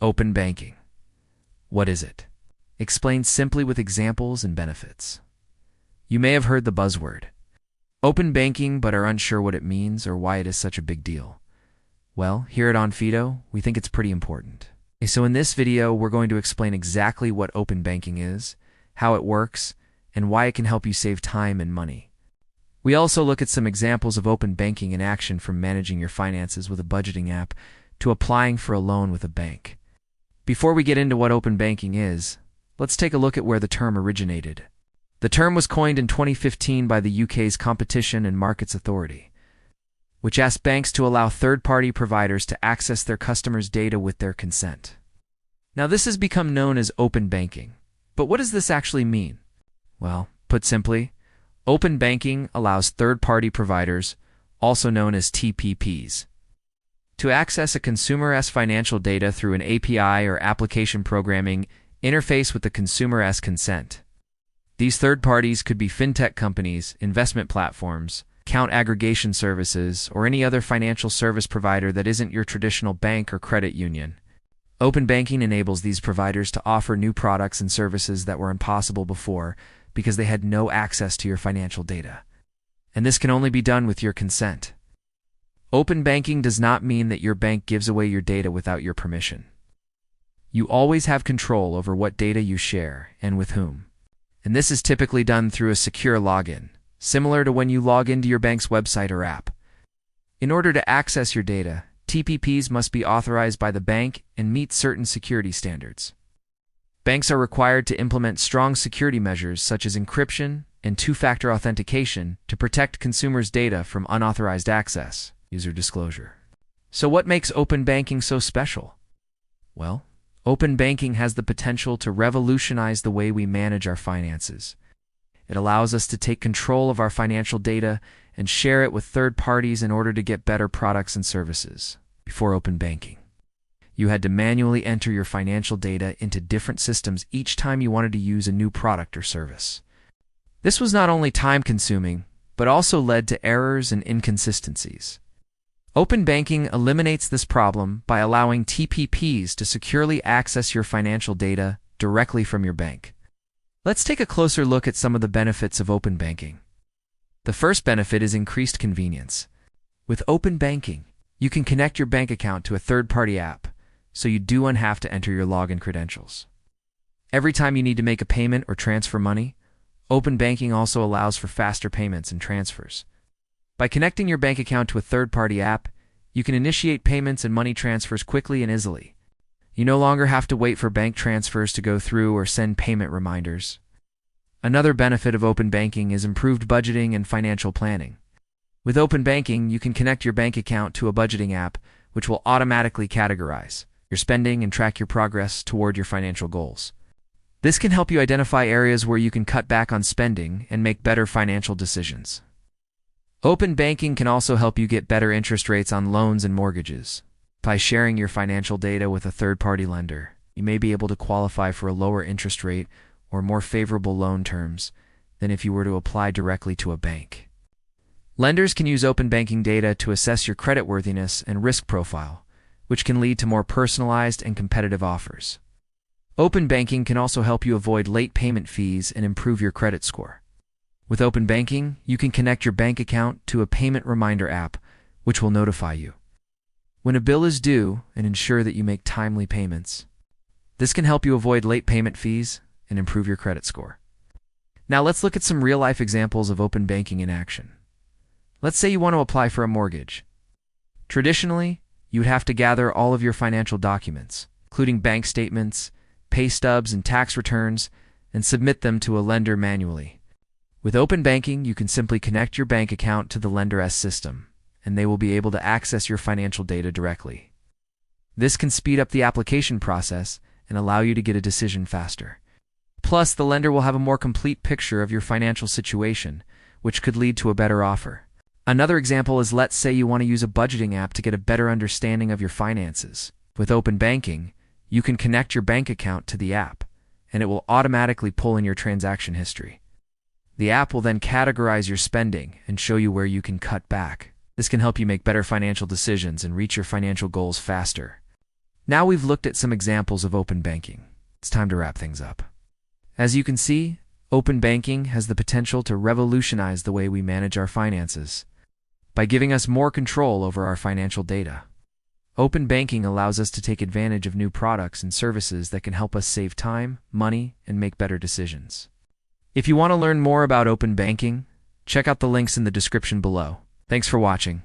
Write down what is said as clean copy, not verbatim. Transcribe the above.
Open banking. What is it? Explained simply with examples and benefits. You may have heard the buzzword open banking, but are unsure what it means or why it is such a big deal. Well, here at Onfido, we think it's pretty important. So in this video, we're going to explain exactly what open banking is, how it works, and why it can help you save time and money. We also look at some examples of open banking in action, from managing your finances with a budgeting app to applying for a loan with a bank. Before we get into what open banking is, let's take a look at where the term originated. The term was coined in 2015 by the UK's Competition and Markets Authority, which asked banks to allow third-party providers to access their customers' data with their consent. Now, this has become known as open banking. But what does this actually mean? Well, put simply, open banking allows third-party providers, also known as TPPs, to access a consumer's financial data through an API or application programming interface with the consumer's consent. These third parties could be fintech companies, investment platforms, account aggregation services, or any other financial service provider that isn't your traditional bank or credit union. Open banking enables these providers to offer new products and services that were impossible before because they had no access to your financial data. And this can only be done with your consent. Open banking does not mean that your bank gives away your data without your permission. You always have control over what data you share and with whom. And this is typically done through a secure login, similar to when you log into your bank's website or app. In order to access your data, TPPs must be authorized by the bank and meet certain security standards. Banks are required to implement strong security measures such as encryption and two-factor authentication to protect consumers' data from unauthorized access. User disclosure. So what makes open banking so special? Well, open banking has the potential to revolutionize the way we manage our finances. It allows us to take control of our financial data and share it with third parties in order to get better products and services. Before open banking, you had to manually enter your financial data into different systems each time you wanted to use a new product or service. This was not only time-consuming, but also led to errors and inconsistencies. Open banking eliminates this problem by allowing TPPs to securely access your financial data directly from your bank. Let's take a closer look at some of the benefits of open banking. The first benefit is increased convenience. With open banking, you can connect your bank account to a third-party app, so you don't have to enter your login credentials. Every time you need to make a payment or transfer money, open banking also allows for faster payments and transfers. By connecting your bank account to a third-party app, you can initiate payments and money transfers quickly and easily. You no longer have to wait for bank transfers to go through or send payment reminders. Another benefit of open banking is improved budgeting and financial planning. With open banking, you can connect your bank account to a budgeting app, which will automatically categorize your spending and track your progress toward your financial goals. This can help you identify areas where you can cut back on spending and make better financial decisions. Open banking can also help you get better interest rates on loans and mortgages. By sharing your financial data with a third-party lender, you may be able to qualify for a lower interest rate or more favorable loan terms than if you were to apply directly to a bank. Lenders can use open banking data to assess your creditworthiness and risk profile, which can lead to more personalized and competitive offers. Open banking can also help you avoid late payment fees and improve your credit score. With open banking, you can connect your bank account to a payment reminder app, which will notify you when a bill is due and ensure that you make timely payments. This can help you avoid late payment fees and improve your credit score. Now let's look at some real-life examples of open banking in action. Let's say you want to apply for a mortgage. Traditionally, you would have to gather all of your financial documents, including bank statements, pay stubs, and tax returns, and submit them to a lender manually. With open banking, you can simply connect your bank account to the lender's system, and they will be able to access your financial data directly. This can speed up the application process and allow you to get a decision faster. Plus, the lender will have a more complete picture of your financial situation, which could lead to a better offer. Another example is, let's say you want to use a budgeting app to get a better understanding of your finances. With open banking, you can connect your bank account to the app, and it will automatically pull in your transaction history. The app will then categorize your spending and show you where you can cut back. This can help you make better financial decisions and reach your financial goals faster. Now we've looked at some examples of open banking. It's time to wrap things up. As you can see, open banking has the potential to revolutionize the way we manage our finances by giving us more control over our financial data. Open banking allows us to take advantage of new products and services that can help us save time, money, and make better decisions. If you want to learn more about open banking, check out the links in the description below. Thanks for watching.